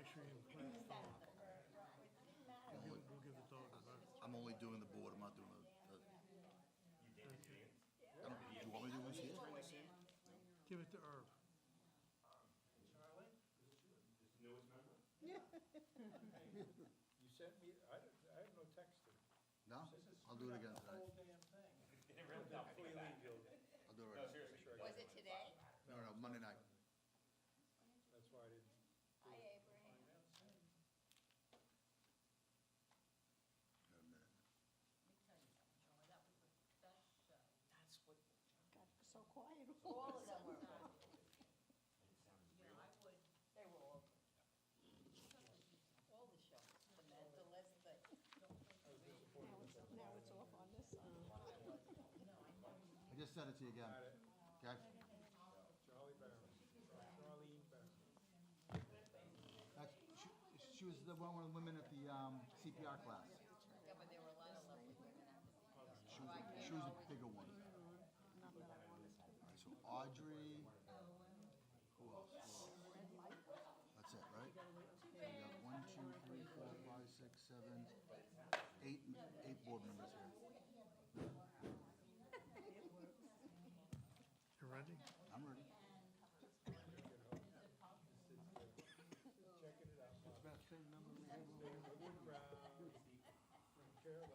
Make sure you include the dog. We'll give the dog a vote. I'm only doing the board, I'm not doing the. Do you want me to do this here? Give it to Irv. You sent me, I have no texting. No? I'll do it again tonight. Before you leave, I'll do it right now. Was it today? No, Monday night. that's why I didn't. Hi, Abraham. Got a minute. Got so quiet. All of them were good. They were all good. All the shows, the mentalist, the. Now it's off on this side. I just sent it to you again. Got it. Okay? Charlie Barron. Charlene Barron. She was the one of the women at the CPR class. Yeah, but there were a lot of lovely women at the. She was a bigger one. Not that I want to say. All right, so Audrey, who else? That's it, right? We got 1, 2, 3, 4, 5, 6, 7, 8 board members here. You ready? I'm ready. Checking it out. It's about the same number we have over there. Wood Brown, Carolyn. He's sad.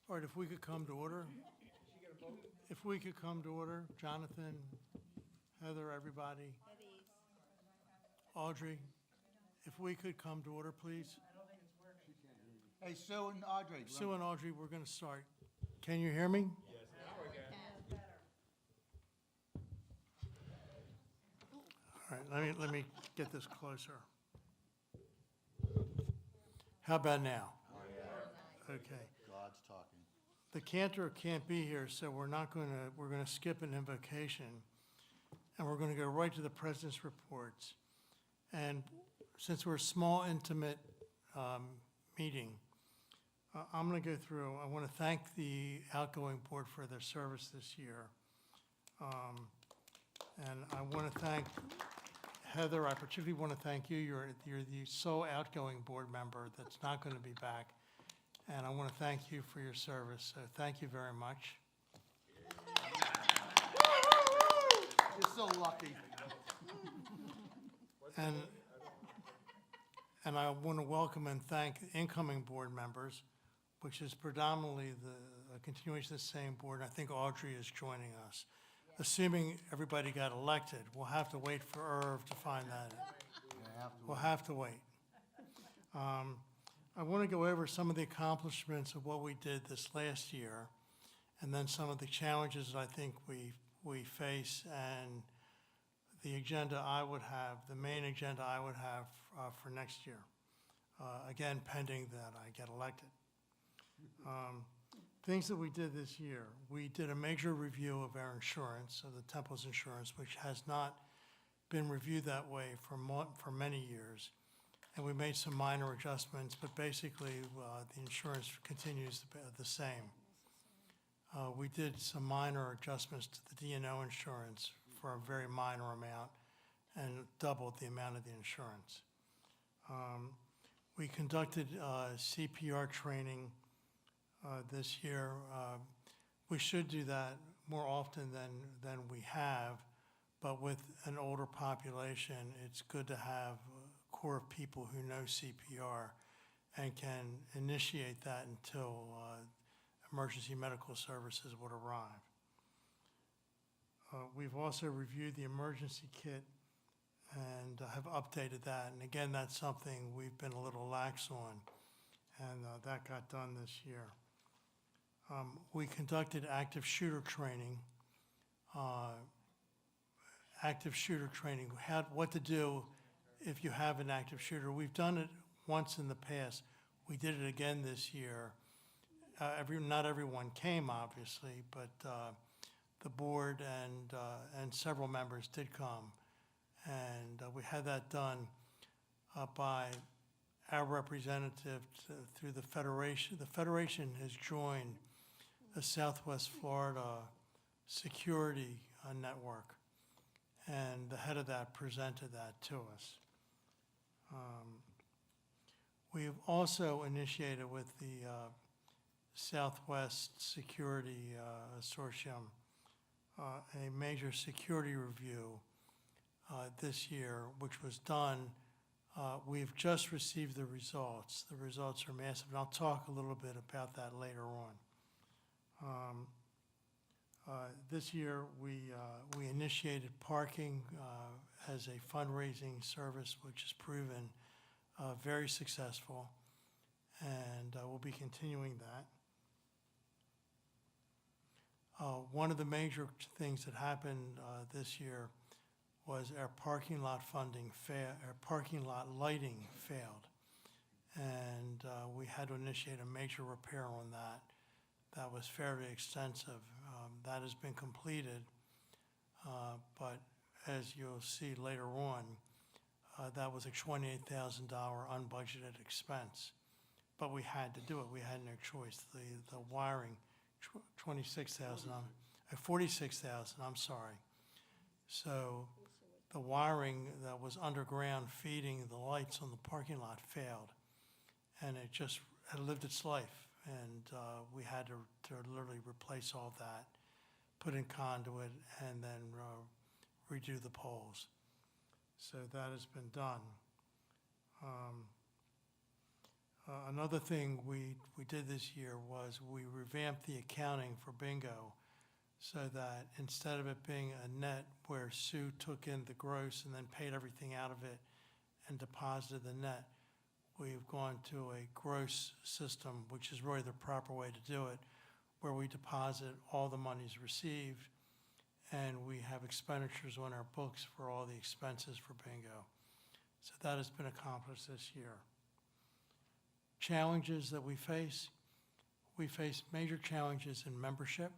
All right, if we could come to order. She got a vote? If we could come to order, Jonathan, Heather, everybody, Eddie's. Audrey, if we could come to order, please. Hey, Sue and Audrey. Sue and Audrey, we're going to start. Can you hear me? Yes, now we can. All right, let me get this closer. How about now? Okay. God's talking. The cantor can't be here, so we're going to skip an invocation, and we're going to go right to the president's reports. And since we're a small, intimate meeting, I'm going to go through. I want to thank the outgoing board for their service this year. And I want to thank Heather. I particularly want to thank you. You're the sole outgoing board member that's not going to be back. And I want to thank you for your service. So thank you very much. You're so lucky. And I want to welcome and thank incoming board members, which is predominantly a continuation of the same board. I think Audrey is joining us. Assuming everybody got elected, we'll have to wait for Irv to find that out. We'll have to wait. I want to go over some of the accomplishments of what we did this last year, and then some of the challenges that I think we face, and the agenda I would have, the main agenda I would have for next year. Again, pending that I get elected. Things that we did this year. We did a major review of our insurance, of the Temple's insurance, which has not been reviewed that way for many years. And we made some minor adjustments, but basically the insurance continues the same. We did some minor adjustments to the D&O insurance for a very minor amount and doubled the amount of the insurance. We conducted CPR training this year. We should do that more often than we have, but with an older population, it's good to have a core of people who know CPR and can initiate that until emergency medical services would arrive. We've also reviewed the emergency kit and have updated that. And again, that's something we've been a little lax on, and that got done this year. We conducted active shooter training. What to do if you have an active shooter. We've done it once in the past. We did it again this year. Not everyone came, obviously, but the board and several members did come. And we had that done by our representative through the Federation. The Federation has joined the Southwest Florida Security Network. and the head of that presented that to us. We've also initiated with the Southwest Security Consortium a major security review this year, which was done. We've just received the results. The results are massive, and I'll talk a little bit about that later on. This year, we initiated parking as a fundraising service, which has proven very successful, and we'll be continuing that. One of the major things that happened this year was our parking lot our parking lot lighting failed. And we had to initiate a major repair on that. That was fairly extensive. That has been completed, but as you'll see later on, that was a $28,000 unbudgeted expense. But we had to do it. We had no choice. The wiring, 26,000, 46,000, I'm sorry. So the wiring that was underground feeding the lights on the parking lot failed, and it just had lived its life. And we had to literally replace all that, put in conduit, and then redo the poles. So that has been done. Another thing we did this year was we revamped the accounting for bingo so that instead of it being a net where Sue took in the gross and then paid everything out of it and deposited the net, we've gone to a gross system, which is really the proper way to do it, where we deposit all the monies received and we have expenditures on our books for all the expenses for bingo. So that has been accomplished this year. Challenges that we face major challenges in membership.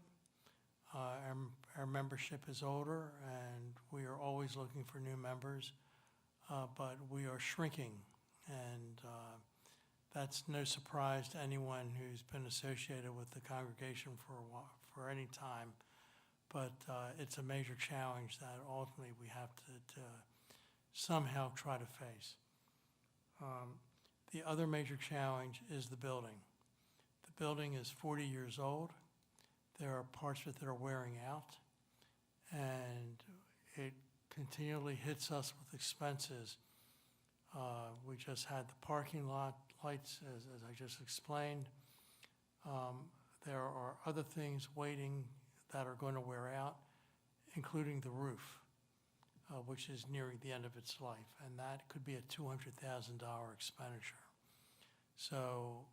Our membership is older and we are always looking for new members, but we are shrinking, and that's no surprise to anyone who's been associated with the congregation for any time, but it's a major challenge that ultimately we have to somehow try to face. The other major challenge is the building. The building is 40 years old. There are parts of it that are wearing out, and it continually hits us with expenses. We just had the parking lot lights, as I just explained. There are other things waiting that are going to wear out, including the roof, which is nearing the end of its life, and that could be a $200,000 expenditure. So,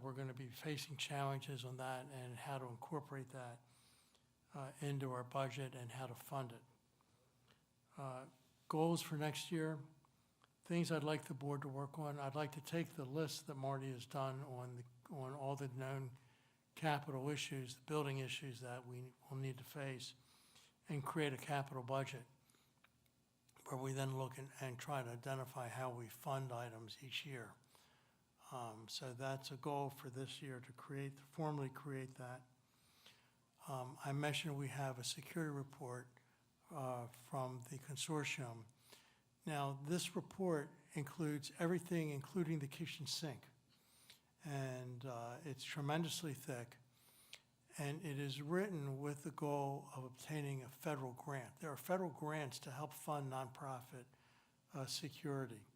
we're going to be facing challenges on that and how to incorporate that into our budget and how to fund it. Goals for next year, things I'd like the board to work on. I'd like to take the list that Marty has done on all the known capital issues, the building issues that we will need to face, and create a capital budget where we then look and try to identify how we fund items each year. So that's a goal for this year, to formally create that. I mentioned we have a security report from the consortium. Now, this report includes everything, including the kitchen sink, and it's tremendously thick, and it is written with the goal of obtaining a federal grant. There are federal grants to help fund nonprofit security.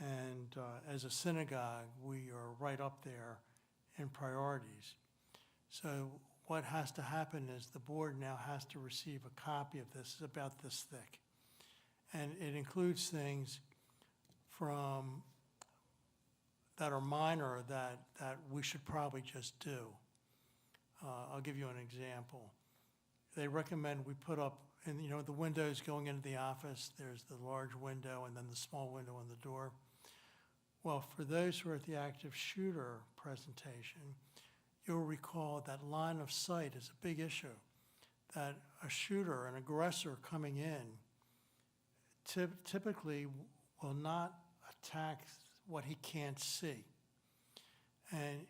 And as a synagogue, we are right up there in priorities. So what has to happen is the board now has to receive a copy of this. It's about this thick. And it includes things from that are minor that we should probably just do. I'll give you an example. They recommend we put up, and the windows going into the office, there's the large window and then the small window on the door. Well, for those who are at the active shooter presentation, you'll recall that line of sight is a big issue, that a shooter, an aggressor coming in, typically will not attack what he can't see. And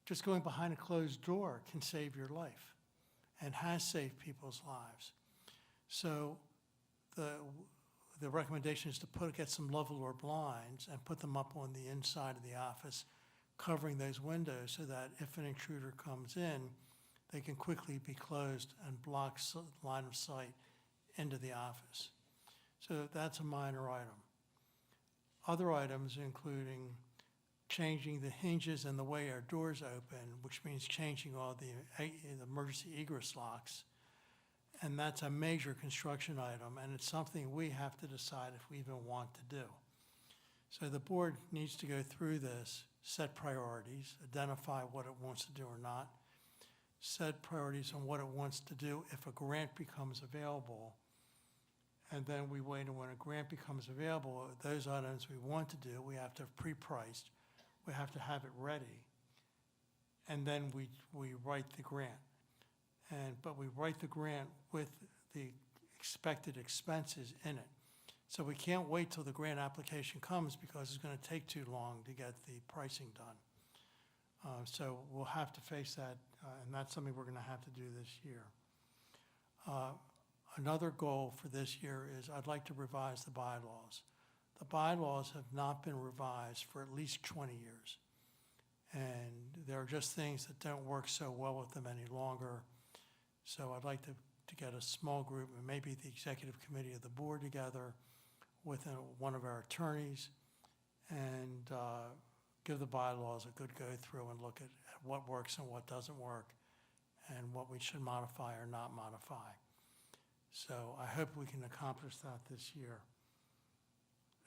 just going behind a closed door can save your life and has saved people's lives. So the recommendation is to get some level blinds and put them up on the inside of the office, covering those windows so that if an intruder comes in, they can quickly be closed and block line of sight into the office. So that's a minor item. Other items including changing the hinges and the way our doors open, which means changing all the emergency egress locks. And that's a major construction item, and it's something we have to decide if we even want to do. So the board needs to go through this, set priorities, identify what it wants to do or not, set priorities on what it wants to do if a grant becomes available, and then we wait, and when a grant becomes available, those items we want to do, we have to have pre-priced, we have to have it ready, and then we write the grant. But we write the grant with the expected expenses in it. So we can't wait till the grant application comes because it's going to take too long to get the pricing done. So we'll have to face that, and that's something we're going to have to do this year. Another goal for this year is I'd like to revise the bylaws. The bylaws have not been revised for at least 20 years. And there are just things that don't work so well with them any longer. So I'd like to get a small group, and maybe the executive committee of the board together with one of our attorneys, and give the bylaws a good go-through and look at what works and what doesn't work and what we should modify or not modify. So I hope we can accomplish that this year.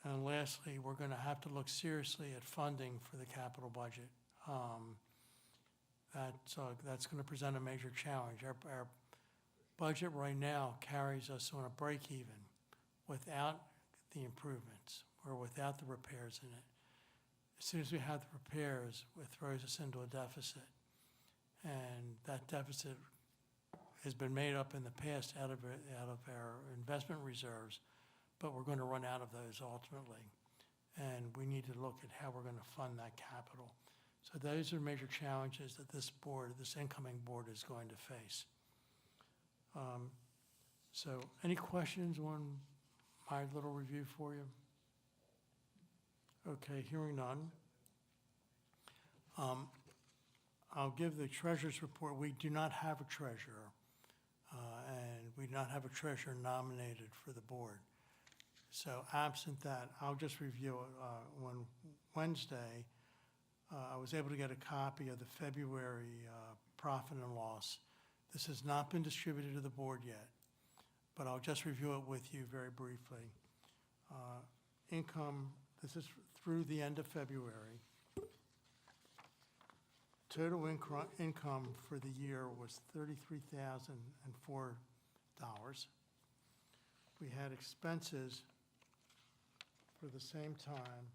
And lastly, we're going to have to look seriously at funding for the capital budget. That's going to present a major challenge. Our budget right now carries us on a break even without the improvements or without the repairs in it. As soon as we have the repairs, it throws us into a deficit. And that deficit has been made up in the past out of our investment reserves, but we're going to run out of those ultimately. And we need to look at how we're going to fund that capital. So those are major challenges that this board, this incoming board, is going to face. So any questions on my little review for you? Okay, hearing none. I'll give the treasurer's report. We do not have a treasurer, and we do not have a treasurer nominated for the board. So absent that, I'll just review it. On Wednesday, I was able to get a copy of the February profit and loss. This has not been distributed to the board yet, but I'll just review it with you very briefly. Income, this is through the end of February. Total income for the year was $33,004. We had expenses for the same time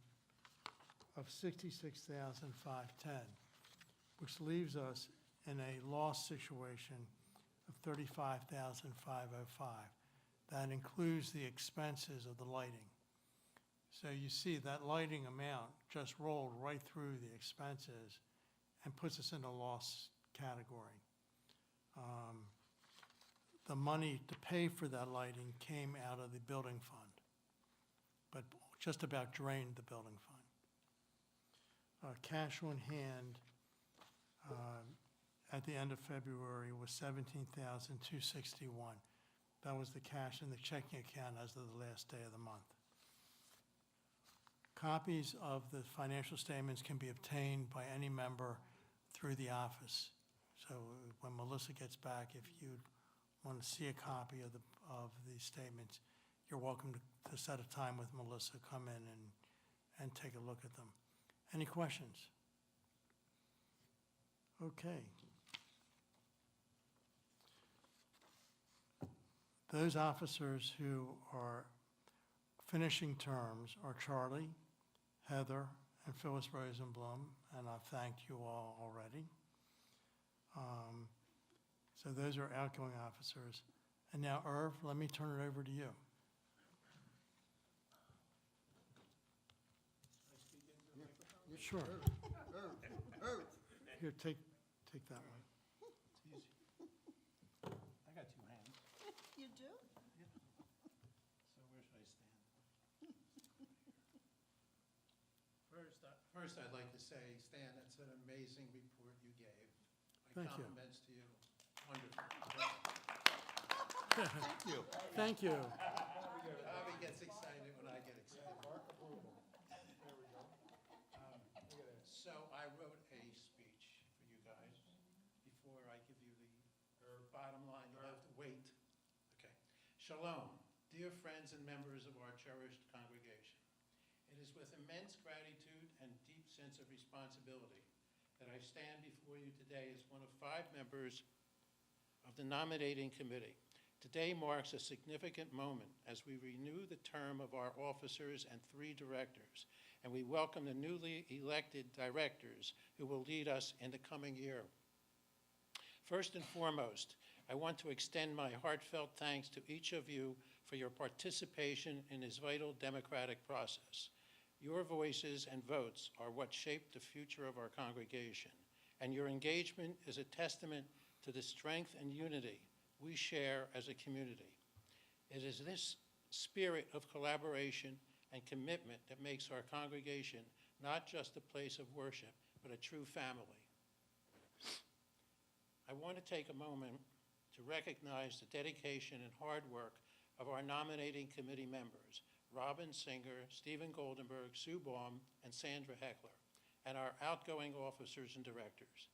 of $66,510, which leaves us in a loss situation of $35,505. That includes the expenses of the lighting. So you see that lighting amount just rolled right through the expenses and puts us in a loss category. The money to pay for that lighting came out of the building fund, but just about drained the building fund. Cash on hand at the end of February was $17,261. That was the cash in the checking account as of the last day of the month. Copies of the financial statements can be obtained by any member through the office. So when Melissa gets back, if you want to see a copy of the statements, you're welcome to set a time with Melissa, come in and take a look at them. Any questions? Okay. Those officers who are finishing terms are Charlie, Heather, and Phyllis Rosenblum, and I've thanked you all already. So those are outgoing officers. And now, Irv, let me turn it over to you. Sure. Here, take that one. I got two hands. You do? First, I'd like to say, Stan, that's an amazing report you gave. My Thank you. compliments to you. Wonderful. Thank you. Thank you. Bobby gets excited when I get excited. Mark approval. There we go. Look at that. So I wrote a speech for you guys. Before I give you the bottom line, you'll have to wait. Okay. Shalom, dear friends and members of our cherished congregation. It is with immense gratitude and deep sense of responsibility that I stand before you today as one of 5 members of the nominating committee. Today marks a significant moment as we renew the term of our officers and 3 directors, and we welcome the newly elected directors who will lead us in the coming year. First and foremost, I want to extend my heartfelt thanks to each of you for your participation in this vital democratic process. Your voices and votes are what shape the future of our congregation, and your engagement is a testament to the strength and unity we share as a community. It is this spirit of collaboration and commitment that makes our congregation not just a place of worship, but a true family. I want to take a moment to recognize the dedication and hard work of our nominating committee members, Robin Singer, Stephen Goldenberg, Sue Baum, and Sandra Heckler, and our outgoing officers and directors.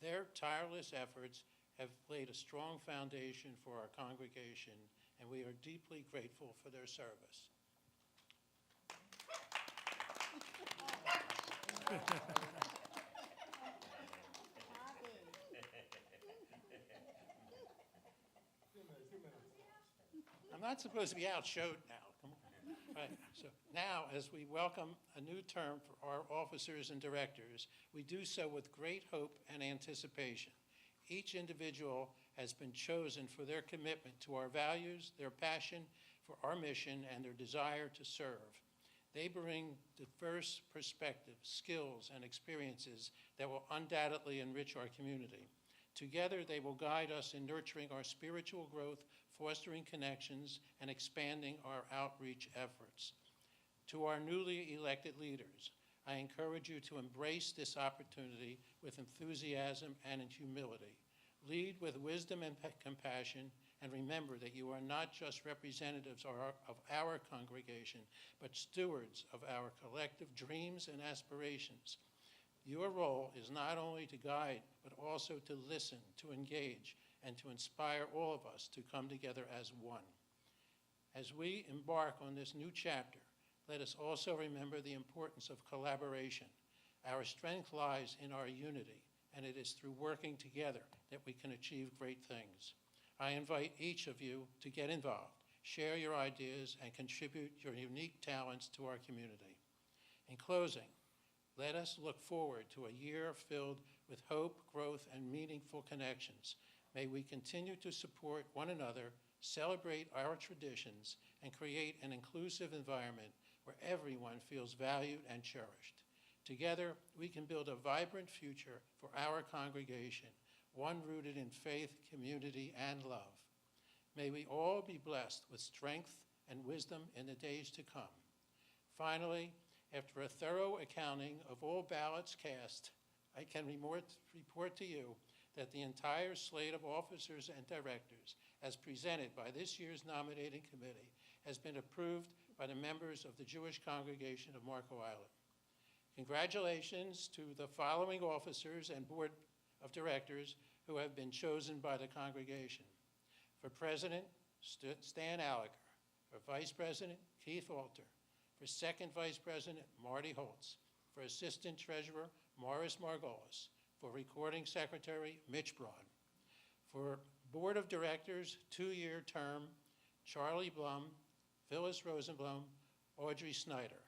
Their tireless efforts have laid a strong foundation for our congregation, and we are deeply grateful for their service. I'm not supposed to be outshowed now. Come on. Right. So now, as we welcome a new term for our officers and directors, we do so with great hope and anticipation. Each individual has been chosen for their commitment to our values, their passion for our mission, and their desire to serve. They bring diverse perspectives, skills, and experiences that will undoubtedly enrich our community. Together, they will guide us in nurturing our spiritual growth, fostering connections, and expanding our outreach efforts. To our newly elected leaders, I encourage you to embrace this opportunity with enthusiasm and in humility. Lead with wisdom and compassion, and remember that you are not just representatives of our congregation, but stewards of our collective dreams and aspirations. Your role is not only to guide, but also to listen, to engage, and to inspire all of us to come together as one. As we embark on this new chapter, let us also remember the importance of collaboration. Our strength lies in our unity, and it is through working together that we can achieve great things. I invite each of you to get involved, share your ideas, and contribute your unique talents to our community. In closing, let us look forward to a year filled with hope, growth, and meaningful connections. May we continue to support one another, celebrate our traditions, and create an inclusive environment where everyone feels valued and cherished. Together, we can build a vibrant future for our congregation, one rooted in faith, community, and love. May we all be blessed with strength and wisdom in the days to come. Finally, after a thorough accounting of all ballots cast, I can report to you that the entire slate of officers and directors, as presented by this year's nominating committee, has been approved by the members of the Jewish congregation of Marco Island. Congratulations to the following officers and board of directors who have been chosen by the congregation. For President, Stan Alliger. For Vice President, Keith Alter. For Second Vice President, Marty Holtz. For Assistant Treasurer, Morris Margolis. For Recording Secretary, Mitch Braun. For Board of Directors, 2-year term, Charlie Blum, Phyllis Rosenblum, Audrey Snyder.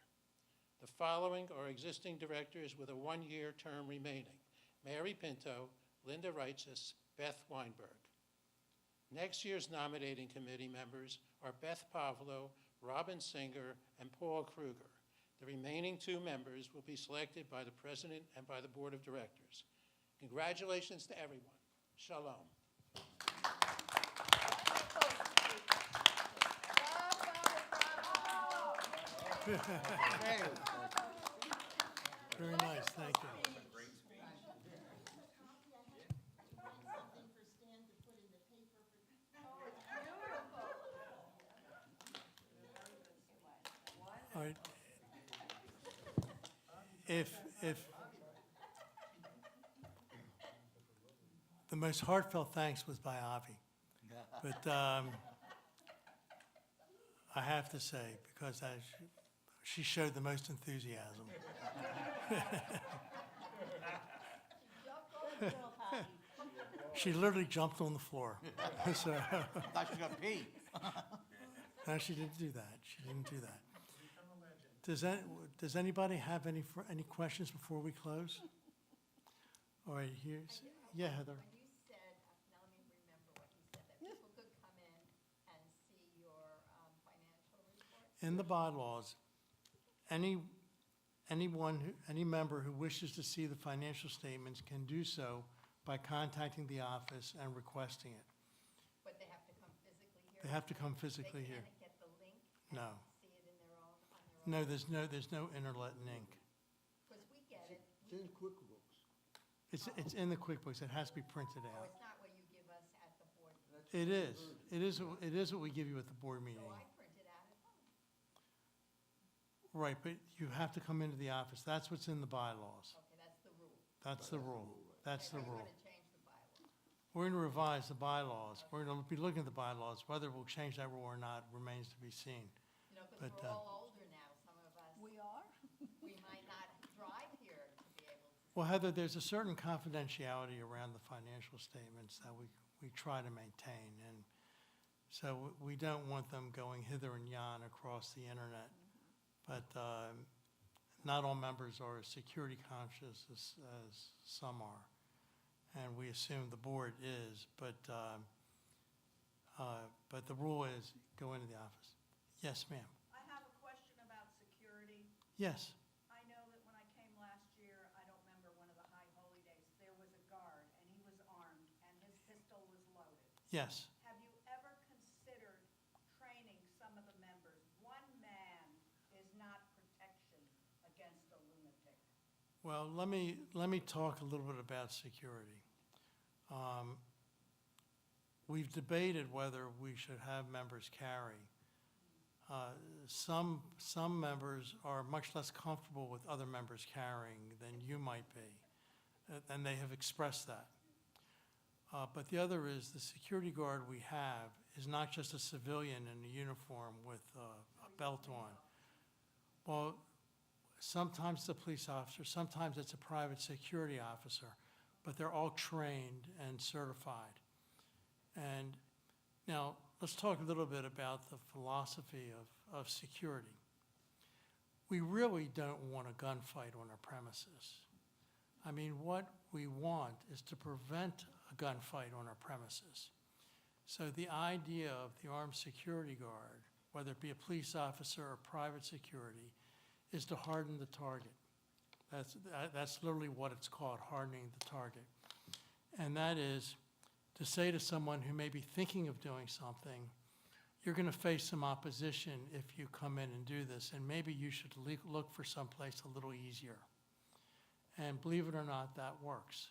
The following are existing directors with a 1-year term remaining: Mary Pinto, Linda Reitzes, Beth Weinberg. Next year's nominating committee members are Beth Pavlo, Robin Singer, and Paul Kruger. The remaining 2 members will be selected by the President and by the Board of Directors. Congratulations to everyone. Shalom. Very nice, thank you. Something for Stan to put in the paper for. Oh, it's beautiful. All right. If the most heartfelt thanks was by Avi, but I have to say, because she showed the most enthusiasm. She literally jumped on the floor. So, Thought she was gonna pee. no, she didn't do that. She didn't do that. Does anybody have any questions before we close? All right, here's, yeah, Heather. When you said, now let me remember what you said, that people could come in and see your financial report? In the bylaws, any member who wishes to see the financial statements can do so by contacting the office and requesting it. But they have to come physically here? They have to come physically here. They can't get the link No. and see it in their own, on their own? No, there's no internet link. Because we get it. It's in QuickBooks. It's in the QuickBooks. It has to be printed Oh, out. it's not what you give us at the board meeting. It is what we give you at the board meeting. So I print it out at home. Right, but you have to come into the office. That's what's in the bylaws. Okay, that's the rule. That's the rule. That's the Okay, rule. We're gonna change the bylaw. We're going to revise the bylaws. We're going to be looking at the bylaws. Whether we'll change that rule or not remains to be seen. You know, because But, we're all older now, some of us. We are? We might not drive here to be able to. Well, Heather, there's a certain confidentiality around the financial statements that we try to maintain. And so we don't want them going hither and yon across the internet. But not all members are as security conscious as some are. And we assume the board is, but the rule is go into the office. Yes, ma'am. I have a question about security. Yes. I know that when I came last year, I don't remember one of the high holy days, there was a guard and he was armed and his pistol was loaded. Yes. Have you ever considered training some of the members? One man is not protection against a lunatic. Well, let me talk a little bit about security. We've debated whether we should have members carry. Some members are much less comfortable with other members carrying than you might be, and they have expressed that. But the other is the security guard we have is not just a civilian in a uniform with a belt on. Well, sometimes it's a police officer, sometimes it's a private security officer, but they're all trained and certified. And now, let's talk a little bit about the philosophy of security. We really don't want a gunfight on our premises. I mean, what we want is to prevent a gunfight on our premises. So the idea of the armed security guard, whether it be a police officer or private security, is to harden the target. That's literally what it's called, hardening the target. And that is to say to someone who may be thinking of doing something, you're going to face some opposition if you come in and do this, and maybe you should look for someplace a little easier. And believe it or not, that works.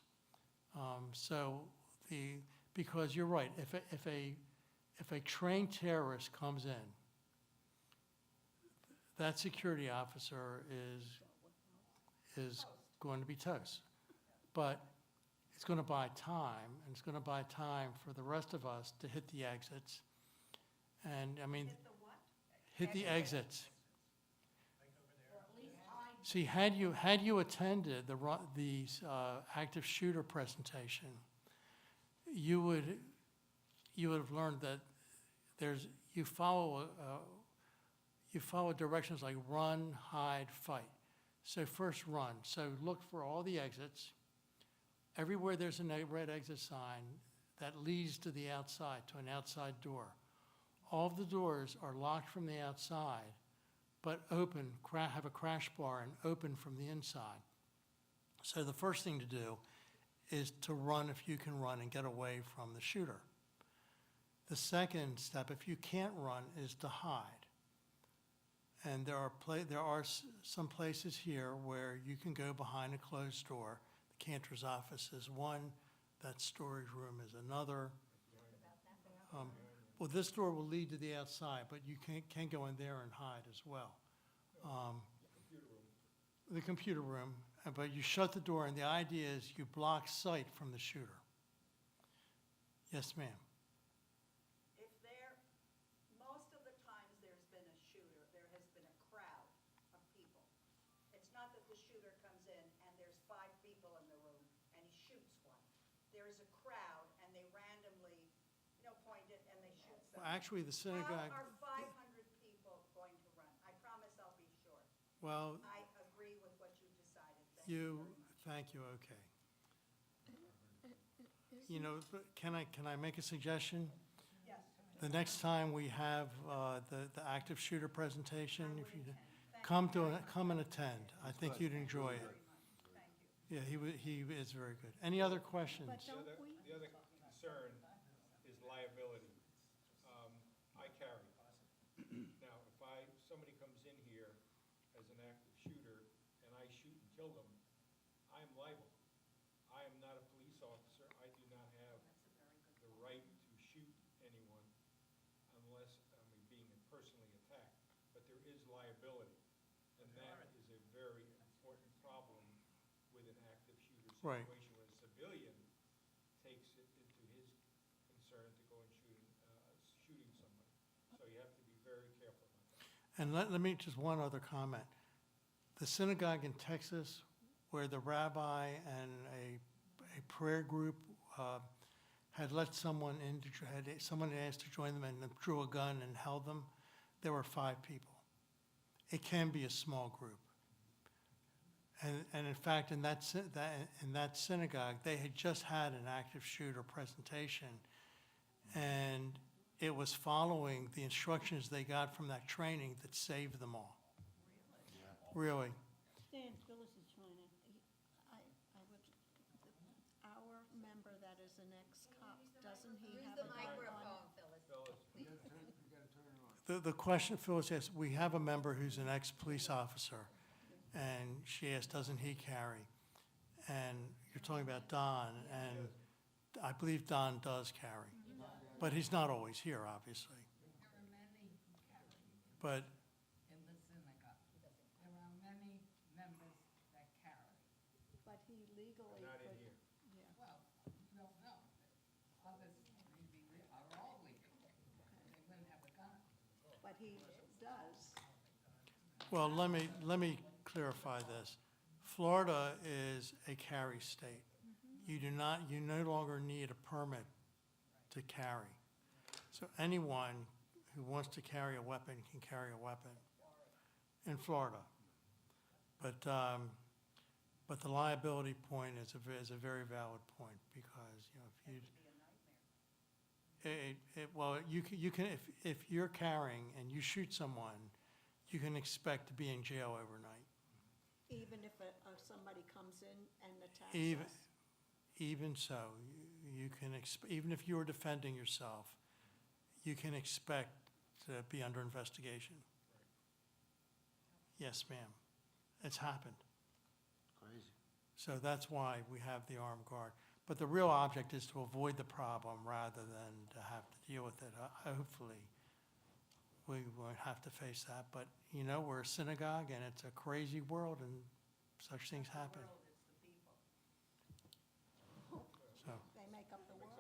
Because you're right, if a trained terrorist comes in, that security officer is going to be toast. But it's going to buy time, and it's going to buy time for the rest of us to hit the exits. And, I mean, Hit the what? hit the exits. See, had you attended the active shooter presentation, you would have learned that you follow directions like run, hide, fight. So first run. So look for all the exits. Everywhere there's a red exit sign that leads to the outside, to an outside door. All of the doors are locked from the outside, but open, have a crash bar and open from the inside. So the first thing to do is to run if you can run and get away from the shooter. The second step, if you can't run, is to hide. And there are some places here where you can go behind a closed door. The cantor's office is one, that storage room is another. Well, this door will lead to the outside, but you can go in there and hide as well. The computer room, but you shut the door, and the idea is you block sight from the shooter. Yes, ma'am. If there, most of the times there's been a shooter, there has been a crowd of people. It's not that the shooter comes in and there's 5 people in the room and he shoots one. There is a crowd and they randomly, point it and they shoot Well, someone. actually, the synagogue, How are 500 people going to run? I promise I'll be short. well, I agree with what you decided. thank you, okay. But can I make a suggestion? Yes. The next time we have the active shooter presentation, if you come and attend. I think you'd enjoy it. Thank you. Yeah, he is very good. Any other questions? But don't we, The other concern is liability. I carry. Now, if somebody comes in here as an active shooter and I shoot and kill them, I am liable. I am not a police officer. I do not have the right to shoot anyone unless I'm being personally attacked. But there is liability, and that is a very important problem with an active shooter Right. situation where a civilian takes it into his concern to go and shooting somebody. So you have to be very careful about that. And let me, just one other comment. The synagogue in Texas, where the rabbi and a prayer group had let someone in, someone had asked to join them and drew a gun and held them, there were 5 people. It can be a small group. And in fact, in that synagogue, they had just had an active shooter presentation, and it was following the instructions they got from that training that saved them all. Really? Stan, Phyllis is trying to, our member that is an ex-cop, doesn't he Use have the a gun on? microphone, Phyllis. The question, Phyllis asked, we have a member who's an ex-police officer, and she asked, doesn't he carry? And you're talking about Don, and I believe Don does carry, but he's not always here, obviously. There are many who carry But, in the synagogue. There are many members that carry. But he legally Not in could, here. yeah. Well, you don't know. Others maybe are all legal. They wouldn't have a gun. But he does. well, let me clarify this. Florida is a carry state. You no longer need a permit to carry. So anyone who wants to carry a weapon can carry a weapon in Florida. But the liability point is a very valid point, because, if you can, if you're carrying and you shoot someone, you can expect to be in jail overnight. Even if somebody comes in and attacks Even, us? even so, you can, even if you're defending yourself, you can expect to be under investigation. Yes, ma'am. It's happened. Crazy. So that's why we have the armed guard. But the real object is to avoid the problem rather than to have to deal with it. Hopefully, we won't have to face that. But, we're a synagogue, and it's a crazy world, and such things happen. So, They make up the world.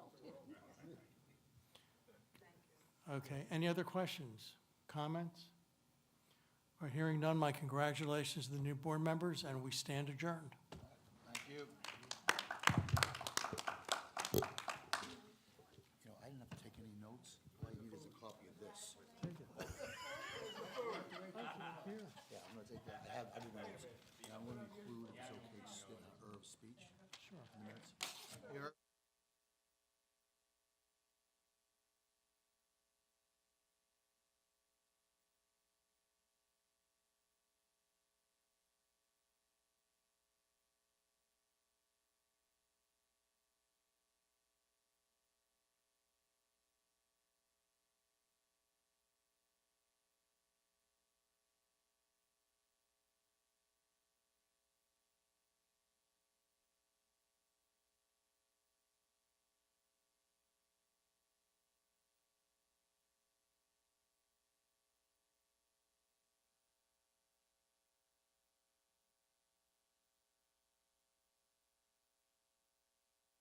okay. Any other questions, comments? Or hearing none, my congratulations to the new board members, and we stand adjourned. Thank you. I didn't have to take any notes. All I need is a copy of this. Yeah, I'm gonna take that. I have notes. And I'm gonna include, if it's okay, Irv's speech. Sure. In the minutes. Here.